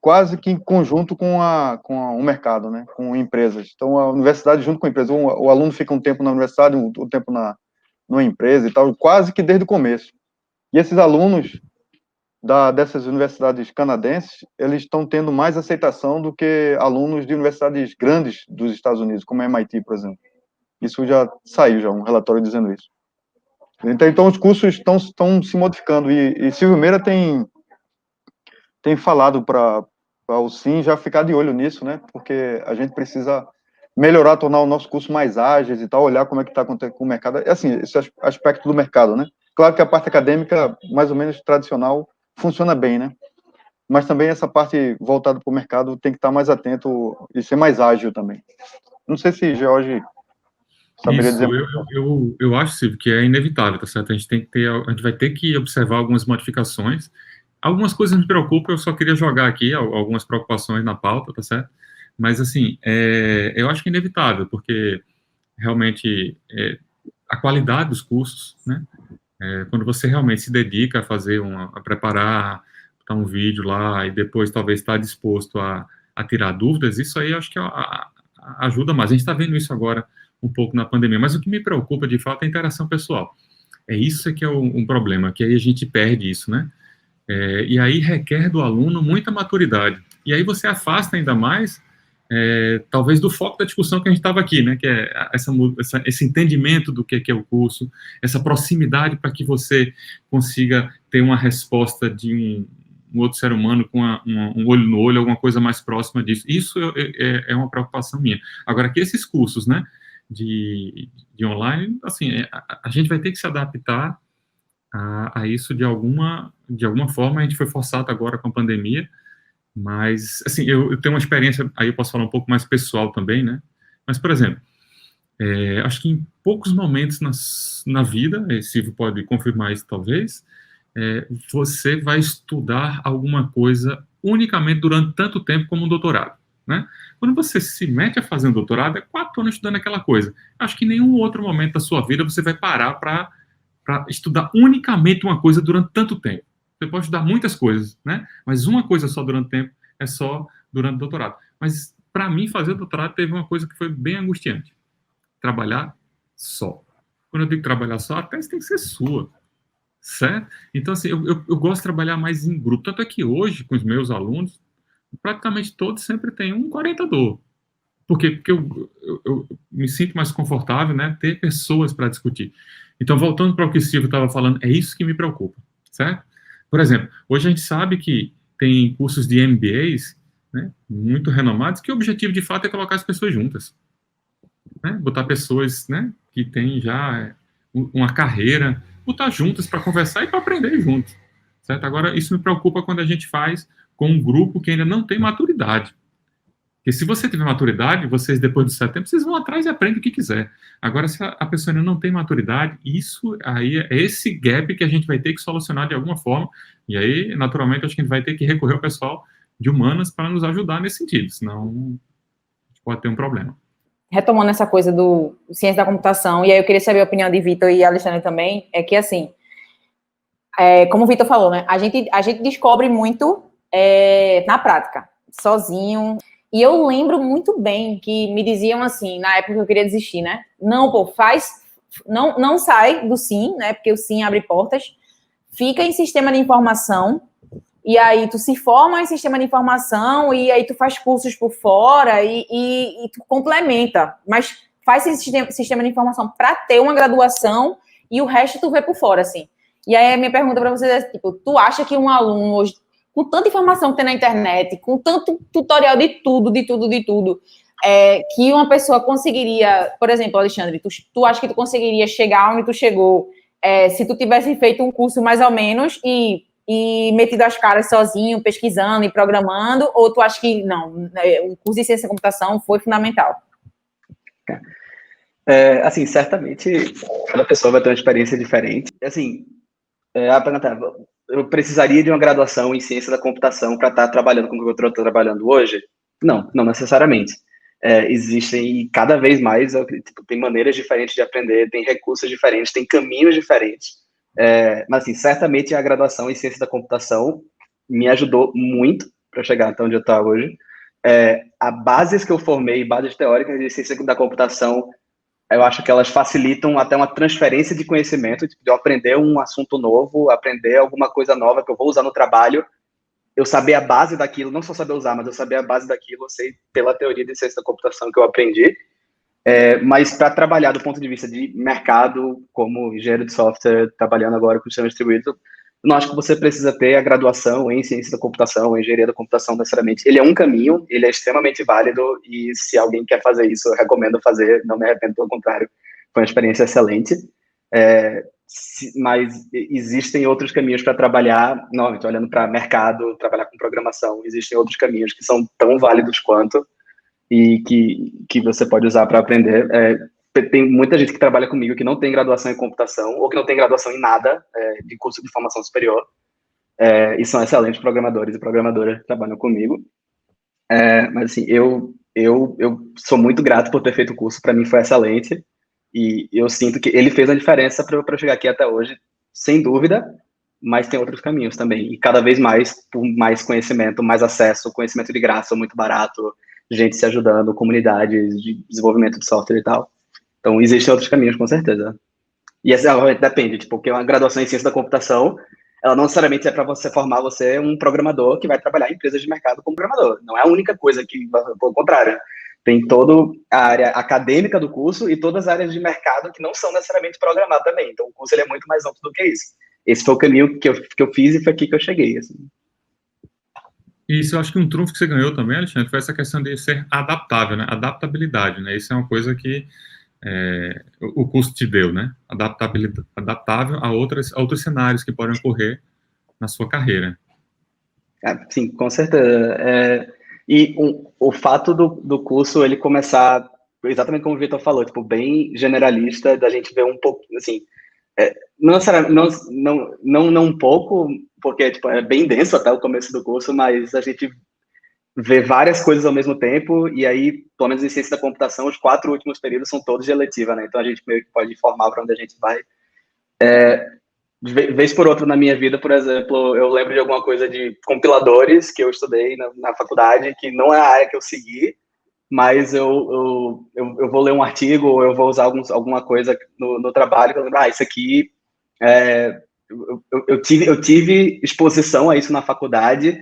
quase que em conjunto com o mercado, né, com empresas. Então, a universidade junto com a empresa, o aluno fica um tempo na universidade, um tempo numa empresa e tal, quase que desde o começo. E esses alunos dessas universidades canadenses, eles estão tendo mais aceitação do que alunos de universidades grandes dos Estados Unidos, como a MIT, por exemplo. Isso já saiu, um relatório dizendo isso. Então os cursos estão se modificando, e Silvio Meira tem falado para o SIM já ficar de olho nisso, né? Porque a gente precisa melhorar, tornar o nosso curso mais ágeis e tal, olhar como é que está acontecendo com o mercado. Assim, esse aspecto do mercado, né? Claro que a parte acadêmica, mais ou menos tradicional, funciona bem, né? Mas também essa parte voltada para o mercado tem que estar mais atento e ser mais ágil também. Não sei se George saberia Isso, dizer. eu acho, Silvio, que é inevitável, tá certo? A gente vai ter que observar algumas modificações. Algumas coisas me preocupam, eu só queria jogar aqui algumas preocupações na pauta, tá certo? Mas, assim, eu acho que é inevitável, porque realmente a qualidade dos cursos, né? Quando você realmente se dedica a fazer a preparar, botar um vídeo lá e depois talvez estar disposto a tirar dúvidas, isso aí eu acho que ajuda mais. A gente está vendo isso agora um pouco na pandemia, mas o que me preocupa de fato é a interação pessoal. Isso que é um problema, que aí a gente perde isso, né? E aí requer do aluno muita maturidade. E aí você afasta ainda mais, talvez, do foco da discussão que a gente estava aqui, né? Que é esse entendimento do que é o curso, essa proximidade para que você consiga ter uma resposta de um outro ser humano com um olho no olho, alguma coisa mais próxima disso. Isso é uma preocupação minha. Agora, que esses cursos, né, de online, assim, a gente vai ter que se adaptar a isso de alguma forma. A gente foi forçado agora com a pandemia, mas, assim, eu tenho uma experiência, aí eu posso falar um pouco mais pessoal também, né? Mas, por exemplo, acho que em poucos momentos na vida, Silvio pode confirmar isso talvez, você vai estudar alguma coisa unicamente durante tanto tempo como um doutorado, né? Quando você se mete a fazer um doutorado, é 4 anos estudando aquela coisa. Acho que em nenhum outro momento da sua vida você vai parar para estudar unicamente uma coisa durante tanto tempo. Você pode estudar muitas coisas, né? Mas uma coisa só durante o tempo é só durante o doutorado. Mas, para mim, fazer o doutorado teve uma coisa que foi bem angustiante. Trabalhar só. Quando eu digo trabalhar só, a tese tem que ser sua, certo? Então, assim, eu gosto de trabalhar mais em grupo. Tanto é que hoje, com os meus alunos, praticamente todos sempre têm um orientador. Por quê? Porque eu me sinto mais confortável, né, ter pessoas para discutir. Então, voltando para o que o Silvio estava falando, é isso que me preocupa, certo? Por exemplo, hoje a gente sabe que tem cursos de MBAs, né, muito renomados, que o objetivo, de fato, é colocar as pessoas juntas, né? Botar pessoas, né, que têm já uma carreira, botar juntas para conversar e para aprender juntos, certo? Agora, isso me preocupa quando a gente faz com um grupo que ainda não tem maturidade. Porque se você tiver maturidade, vocês, depois do certo tempo, vocês vão atrás e aprendem o que quiser. Agora, se a pessoa ainda não tem maturidade, isso aí é esse gap que a gente vai ter que solucionar de alguma forma. E aí, naturalmente, acho que a gente vai ter que recorrer ao pessoal de humanas para nos ajudar nesse sentido. Senão, a gente pode ter um problema. Retomando essa coisa do ciência da computação, e aí eu queria saber a opinião de Vitor e Alexandre também, é que, assim, como o Vitor falou, né, a gente descobre muito na prática, sozinho, e eu lembro muito bem que me diziam assim, na época que eu queria desistir, né, não, pô, não sai do SIM, né, porque o SIM abre portas, fica em sistema de informação, e aí tu se forma em sistema de informação, e aí tu faz cursos por fora, e tu complementa, mas faz esse sistema de informação para ter uma graduação, e o resto tu vê por fora, assim. E aí a minha pergunta para vocês é, tipo, tu acha que um aluno hoje, com tanta informação que tem na internet, com tanto tutorial de tudo, que uma pessoa conseguiria, por exemplo, Alexandre, tu acha que tu conseguiria chegar onde tu chegou, se tu tivesse feito um curso mais ou menos e metido as caras sozinho, pesquisando e programando, ou tu acha que não, o curso de ciência da computação foi fundamental? Assim, certamente cada pessoa vai ter uma experiência diferente. Assim, eu precisaria de uma graduação em ciência da computação para estar trabalhando com o que eu estou trabalhando hoje? Não necessariamente. Existem cada vez mais, tem maneiras diferentes de aprender, tem recursos diferentes, tem caminhos diferentes. Mas, assim, certamente a graduação em ciência da computação me ajudou muito para chegar até onde eu estou hoje. As bases que eu formei, bases teóricas de ciência da computação, eu acho que elas facilitam até uma transferência de conhecimento, tipo, de eu aprender um assunto novo, aprender alguma coisa nova que eu vou usar no trabalho, eu saber a base daquilo, não só saber usar, mas eu saber a base daquilo, eu sei pela teoria de ciência da computação que eu aprendi. Mas para trabalhar do ponto de vista de mercado, como engenheiro de software, trabalhando agora com sistema distribuído, não acho que você precisa ter a graduação em ciência da computação, em engenharia da computação necessariamente. Ele é um caminho, ele é extremamente válido, e se alguém quer fazer isso, eu recomendo fazer, não me arrependo, pelo contrário, foi uma experiência excelente. Mas existem outros caminhos para trabalhar, novamente, olhando para mercado, trabalhar com programação, existem outros caminhos que são tão válidos quanto, e que você pode usar para aprender. Tem muita gente que trabalha comigo que não tem graduação em computação, ou que não tem graduação em nada, de curso de formação superior, e são excelentes programadores e programadoras que trabalham comigo. Mas, assim, eu sou muito grato por ter feito o curso, para mim foi excelente, e eu sinto que ele fez a diferença para eu chegar aqui até hoje, sem dúvida, mas tem outros caminhos também, e cada vez mais, por mais conhecimento, mais acesso, conhecimento de graça, muito barato, gente se ajudando, comunidades de desenvolvimento de software e tal. Então, existem outros caminhos, com certeza. E essa depende, tipo, porque uma graduação em ciência da computação, ela não necessariamente é para você formar você um programador que vai trabalhar em empresas de mercado como programador. Não é a única coisa que, pelo contrário, tem toda a área acadêmica do curso e todas as áreas de mercado que não são necessariamente programar também. Então, o curso ele é muito mais amplo do que isso. Esse foi o caminho que eu fiz e foi aqui que eu cheguei, assim. Isso, eu acho que um trunfo que você ganhou também, Alexandre, foi essa questão de ser adaptável, né? Adaptabilidade, né? Isso é uma coisa que o curso te deu, né? Adaptável a outros cenários que podem ocorrer na sua carreira. Sim, com certeza. E o fato do curso ele começar, exatamente como o Vitor falou, tipo, bem generalista, da gente ver um pouco, assim, não necessariamente, não um pouco, porque tipo, é bem denso até o começo do curso, mas a gente vê várias coisas ao mesmo tempo, e aí, pelo menos em ciência da computação, os 4 últimos períodos são todos de eletiva, né? Então a gente meio que pode informar para onde a gente vai. De vez por outra na minha vida, por exemplo, eu lembro de alguma coisa de compiladores que eu estudei na faculdade, que não é a área que eu segui, mas eu vou ler um artigo, ou eu vou usar alguma coisa no trabalho, que eu lembro, isso aqui, eu tive exposição a isso na faculdade.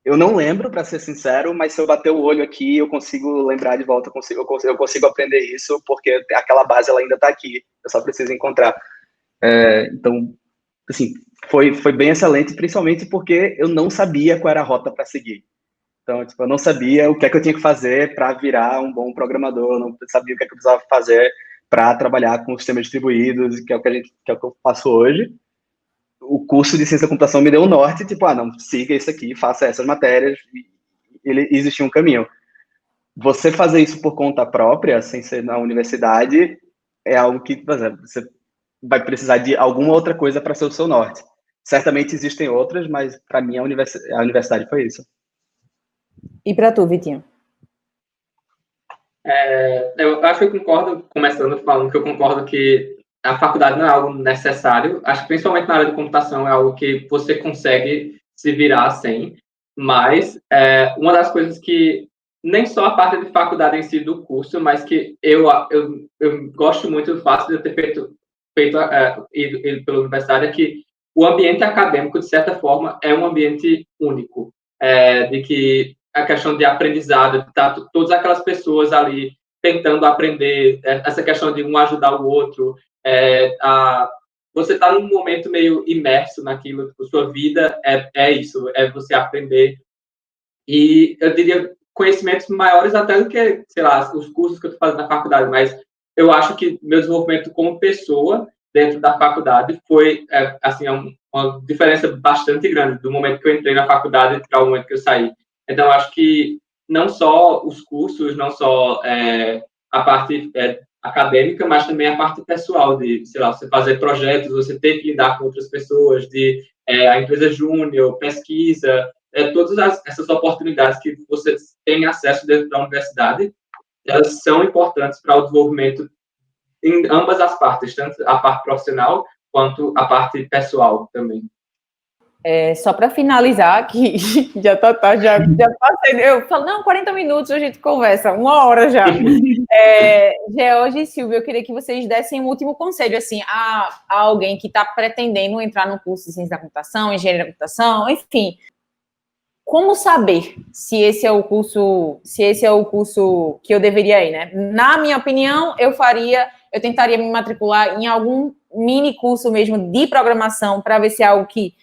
Eu não lembro, para ser sincero, mas se eu bater o olho aqui, eu consigo lembrar de volta, eu consigo aprender isso, porque aquela base ela ainda está aqui, eu só preciso encontrar. Então, assim, foi bem excelente, principalmente porque eu não sabia qual era a rota para seguir. Então, tipo, eu não sabia o que é que eu tinha que fazer para virar um bom programador, eu não sabia o que é que eu precisava fazer para trabalhar com sistemas distribuídos, que é o que eu faço hoje. O curso de ciência da computação me deu um norte, tipo, não, siga isso aqui, faça essas matérias, e existia um caminho. Você fazer isso por conta própria, sem ser na universidade, é algo que, por exemplo, você vai precisar de alguma outra coisa para ser o seu norte. Certamente existem outras, mas para mim a universidade foi isso. E para tu, Vitinho? Eu acho que eu concordo, começando falando que eu concordo que a faculdade não é algo necessário. Acho que principalmente na área de computação é algo que você consegue se virar sem. Mas uma das coisas que nem só a parte de faculdade em si do curso, mas que eu gosto muito do fato de eu ter ido pela universidade é que o ambiente acadêmico, de certa forma, é um ambiente único. De que a questão de aprendizado, tá, todas aquelas pessoas ali tentando aprender, essa questão de um ajudar o outro, você está num momento meio imerso naquilo, tipo, sua vida é isso, é você aprender. E eu diria conhecimentos maiores até do que, sei lá, os cursos que eu estou fazendo na faculdade, mas eu acho que meu desenvolvimento como pessoa dentro da faculdade foi, assim, uma diferença bastante grande do momento que eu entrei na faculdade para o momento que eu saí. Então, eu acho que não só os cursos, não só a parte acadêmica, mas também a parte pessoal de, sei lá, você fazer projetos, você ter que lidar com outras pessoas, de a empresa júnior, pesquisa, todas essas oportunidades que você tem acesso dentro da universidade, elas são importantes para o desenvolvimento em ambas as partes, tanto a parte profissional quanto a parte pessoal também. Só para finalizar, que já passei, eu falo, não, 40 minutos a gente conversa, 1 hora já. George e Silvia, eu queria que vocês dessem um último conselho, assim, a alguém que está pretendendo entrar no curso de ciência da computação, engenharia da computação, enfim. Como saber se esse é o curso que eu deveria ir, né? Na minha opinião, eu tentaria me matricular em algum mini curso mesmo de programação para ver se é algo que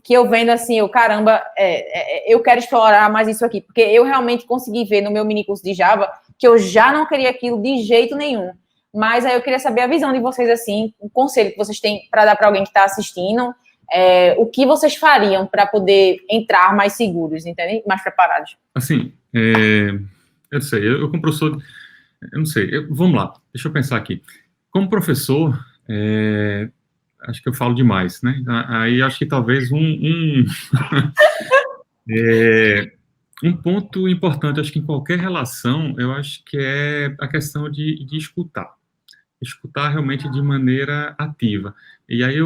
eu vendo assim, caramba, eu quero explorar mais isso aqui, porque eu realmente consegui ver no meu mini curso de Java que eu já não queria aquilo de jeito nenhum. Mas aí eu queria saber a visão de vocês, assim, o conselho que vocês têm para dar para alguém que está assistindo, o que vocês fariam para poder entrar mais seguros, entende? Mais preparados. Assim, eu não sei, eu como professor, eu não sei, vamos lá, deixa eu pensar aqui. Como professor, acho que eu falo demais, né? Aí acho que talvez um ponto importante, acho que em qualquer relação, eu acho que é a questão de escutar. Escutar realmente de maneira ativa. E aí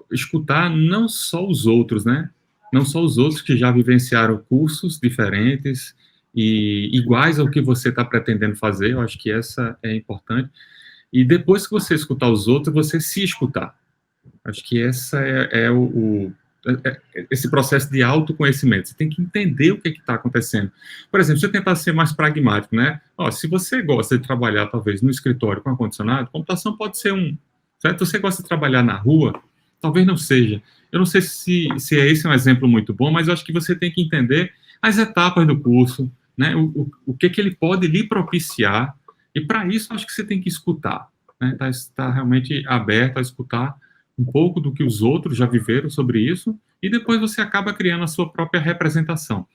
escutar não só os outros, né? Não só os outros que já vivenciaram cursos diferentes e iguais ao que você está pretendendo fazer, eu acho que essa é importante. E depois que você escutar os outros, você se escutar. Acho que essa esse processo de autoconhecimento. Você tem que entender o que está acontecendo. Por exemplo, se eu tentar ser mais pragmático, né? Se você gosta de trabalhar, talvez, no escritório com ar-condicionado, computação pode ser certo? Se você gosta de trabalhar na rua, talvez não seja. Eu não sei se esse é um exemplo muito bom, mas eu acho que você tem que entender as etapas do curso, né? O que ele pode lhe propiciar, e para isso, acho que você tem que escutar, né? Tá realmente aberto a escutar um pouco do que os outros já viveram sobre isso, e depois você acaba criando a sua própria representação.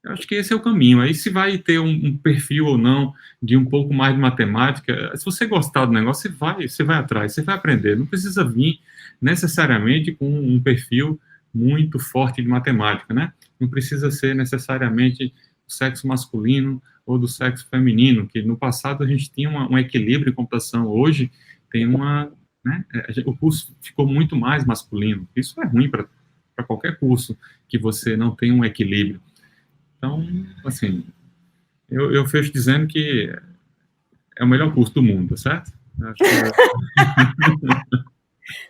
Eu acho que esse é o caminho. Aí se vai ter um perfil ou não de um pouco mais de matemática, se você gostar do negócio, você vai atrás, você vai aprender. Não precisa vir necessariamente com um perfil muito forte de matemática, né? Não precisa ser necessariamente do sexo masculino ou do sexo feminino, que no passado a gente tinha um equilíbrio em computação. Hoje tem né? O curso ficou muito mais masculino. Isso é ruim para qualquer curso que você não tem um equilíbrio. Então, assim, eu fecho dizendo que é o melhor curso do mundo, certo? Acho que...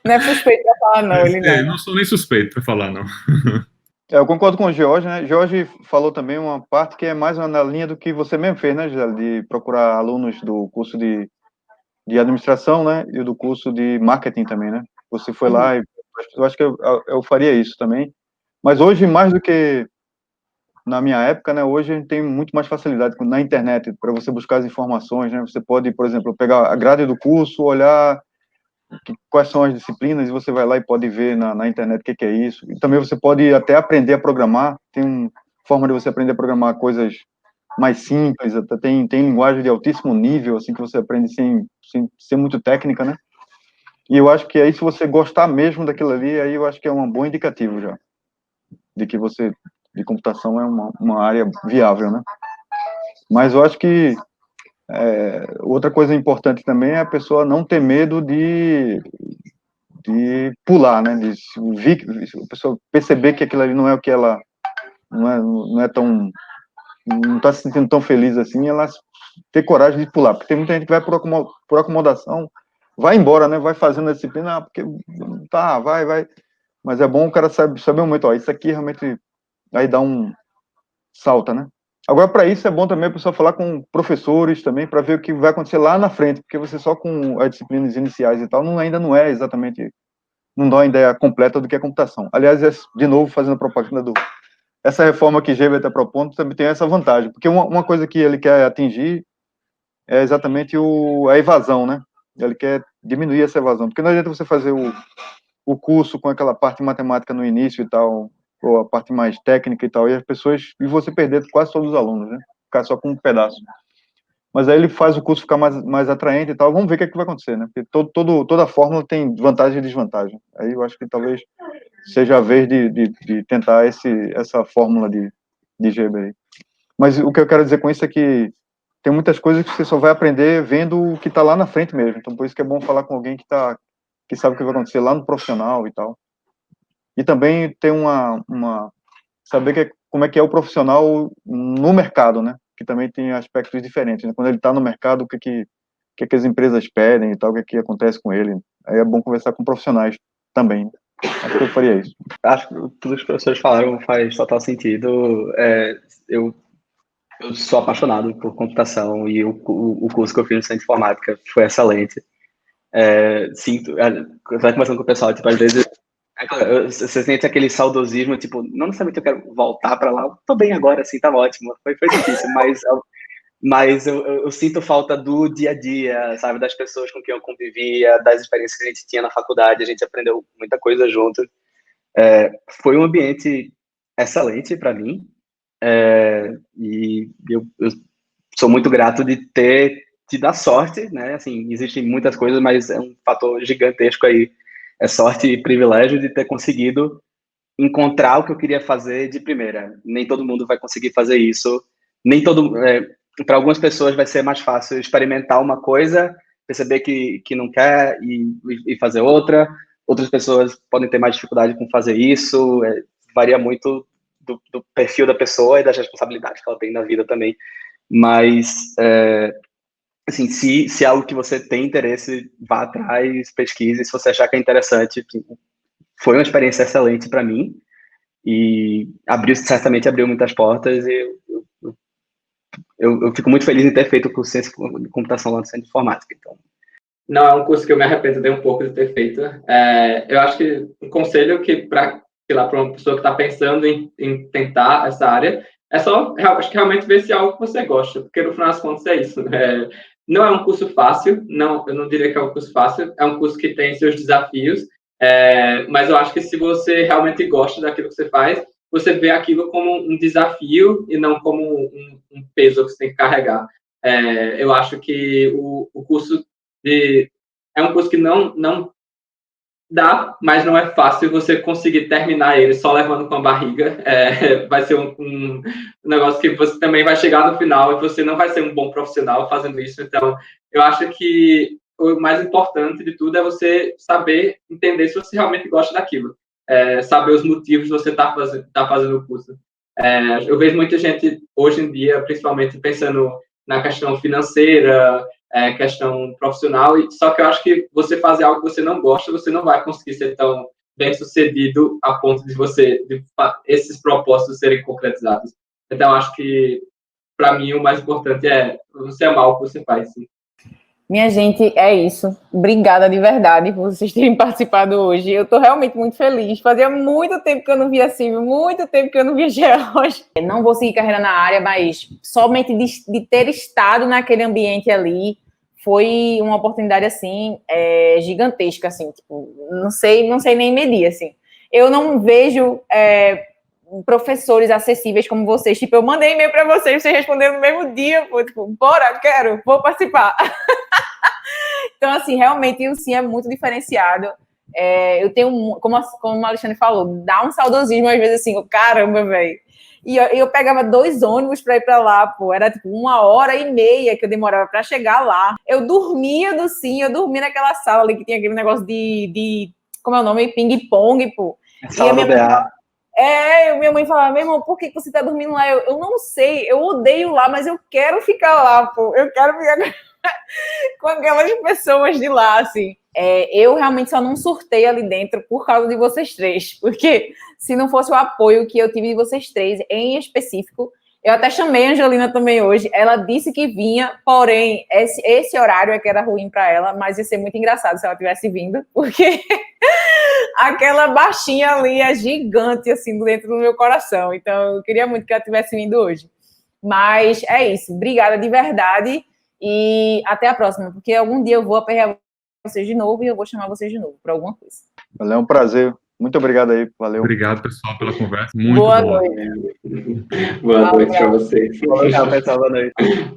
Não é suspeito para falar, não. Não sou nem suspeito para falar, não. Eu concordo com o George, né? George falou também uma parte que é mais na linha do que você mesmo fez, né, Gisele? De procurar alunos do curso de administração, né? E do curso de marketing também, né? Você foi lá e eu acho que eu faria isso também. Mas hoje, mais do que na minha época, né? Hoje a gente tem muito mais facilidade na internet para você buscar as informações, né? Você pode, por exemplo, pegar a grade do curso, olhar quais são as disciplinas, e você vai lá e pode ver na internet o que é isso. E também você pode até aprender a programar. Tem forma de você aprender a programar coisas mais simples, até tem linguagem de altíssimo nível, assim, que você aprende sem ser muito técnica, né? E eu acho que aí, se você gostar mesmo daquilo ali, aí eu acho que é um bom indicativo já, de que de computação é uma área viável, né? Mas eu acho que Outra coisa importante também é a pessoa não ter medo de pular, né? A pessoa perceber que aquilo ali não é o que ela não é tão, não está se sentindo tão feliz assim, ela ter coragem de pular, porque tem muita gente que vai por acomodação, vai embora, né? Vai fazendo a disciplina, porque tá, vai, mas é bom o cara saber o momento, ó, isso aqui realmente aí dá um salta, né? Agora, para isso, é bom também a pessoa falar com professores também, para ver o que vai acontecer lá na frente, porque você só com as disciplinas iniciais e tal, ainda não é exatamente, não dá uma ideia completa do que é computação. Aliás, de novo, fazendo propaganda essa reforma que Geber está propondo também tem essa vantagem, porque uma coisa que ele quer atingir é exatamente a evasão, né? Ele quer diminuir essa evasão, porque não adianta você fazer o curso com aquela parte matemática no início e tal, ou a parte mais técnica e tal, e você perder quase todos os alunos, né? Ficar só com um pedaço. Mas aí ele faz o curso ficar mais atraente e tal, vamos ver o que é que vai acontecer, né? Porque toda fórmula tem vantagem e desvantagem. Aí eu acho que talvez seja a vez de tentar essa fórmula de Geber. Mas o que eu quero dizer com isso é que tem muitas coisas que você só vai aprender vendo o que está lá na frente mesmo. Então, por isso que é bom falar com alguém que sabe o que vai acontecer lá no profissional e tal. E também tem saber como é que é o profissional no mercado, né? Que também tem aspectos diferentes, né? Quando ele está no mercado, o que as empresas pedem e tal, o que acontece com ele. Aí é bom conversar com profissionais também. Acho que eu faria isso. Acho que tudo que os professores falaram faz total sentido. Eu sou apaixonado por computação e o curso que eu fiz no Centro de Informática foi excelente. Sinto, vai conversando com o pessoal, tipo, às vezes você sente aquele saudosismo, tipo, não necessariamente eu quero voltar para lá, eu tô bem agora, assim, tá ótimo, foi difícil, mas eu sinto falta do dia a dia, sabe, das pessoas com quem eu convivia, das experiências que a gente tinha na faculdade, a gente aprendeu muita coisa junto. Foi um ambiente excelente para mim, e eu sou muito grato de ter tido a sorte, né? Assim, existem muitas coisas, mas é um fator gigantesco aí. É sorte e privilégio de ter conseguido encontrar o que eu queria fazer de primeira. Nem todo mundo vai conseguir fazer isso. Nem todo, para algumas pessoas vai ser mais fácil experimentar uma coisa, perceber que não quer e fazer outra. Outras pessoas podem ter mais dificuldade com fazer isso. Varia muito do perfil da pessoa e das responsabilidades que ela tem na vida também. Mas, assim, se é algo que você tem interesse, vá atrás, pesquise. Se você achar que é interessante, foi uma experiência excelente para mim e certamente abriu muitas portas. E eu fico muito feliz em ter feito o curso de Ciência de Computação lá no Centro de Informática. Então. Não é um curso que eu me arrependo de um pouco de ter feito. Eu acho que um conselho que para uma pessoa que está pensando em tentar essa área é só, acho que realmente ver se é algo que você gosta, porque no final das contas é isso. Não é um curso fácil, não, eu não diria que é um curso fácil, é um curso que tem seus desafios, mas eu acho que se você realmente gosta daquilo que você faz, você vê aquilo como um desafio e não como um peso que você tem que carregar. Eu acho que o curso é um curso que não dá, mas não é fácil você conseguir terminar ele só levando com a barriga. Vai ser um negócio que você também vai chegar no final e você não vai ser um bom profissional fazendo isso. Então, eu acho que o mais importante de tudo é você saber entender se você realmente gosta daquilo. Saber os motivos que você está fazendo o curso. Eu vejo muita gente, hoje em dia, principalmente pensando na questão financeira, questão profissional, só que eu acho que você fazer algo que você não gosta, você não vai conseguir ser tão bem sucedido a ponto de esses propósitos serem concretizados. Então, eu acho que, para mim, o mais importante é você amar o que você faz, sim. Minha gente, é isso. Obrigada de verdade por vocês terem participado hoje. Eu estou realmente muito feliz. Fazia muito tempo que eu não via Silvio, muito tempo que eu não via George. Não vou seguir carreira na área, mas somente de ter estado naquele ambiente ali foi uma oportunidade, assim, gigantesca, assim. Tipo, não sei nem medir, assim. Eu não vejo professores acessíveis como vocês. Tipo, eu mandei e-mail para vocês responderam no mesmo dia. Pô, tipo, bora, vou participar. Então, assim, realmente o Sim é muito diferenciado. Eu tenho, como o Alexandre falou, dá um saudosismo às vezes assim, caramba, velho. E eu pegava 2 ônibus para ir para lá, pô. Era tipo 1h30 que eu demorava para chegar lá. Eu dormia do Sim, eu dormia naquela sala ali que tinha aquele negócio de como é o nome? Ping-pong, pô. Sala do DA. Minha mãe falava, meu irmão, por que você tá dormindo lá? Eu não sei, eu odeio lá, mas eu quero ficar lá, pô. Eu quero ficar com aquelas pessoas de lá, assim. Eu realmente só não surtei ali dentro por causa de vocês três, porque se não fosse o apoio que eu tive de vocês três, em específico, eu até chamei a Angelina também hoje, ela disse que vinha, porém, esse horário é que era ruim para ela, mas ia ser muito engraçado se ela tivesse vindo, porque aquela baixinha ali é gigante, assim, dentro do meu coração, então eu queria muito que ela tivesse vindo hoje. Mas é isso, obrigada de verdade e até a próxima, porque algum dia eu vou aperrear vocês de novo e eu vou chamar vocês de novo para alguma coisa. Valeu, é um prazer. Muito obrigado aí, valeu. Obrigado, pessoal, pela conversa. Muito Boa boa. noite. Boa noite para vocês. Tchau, pessoal. Boa noite.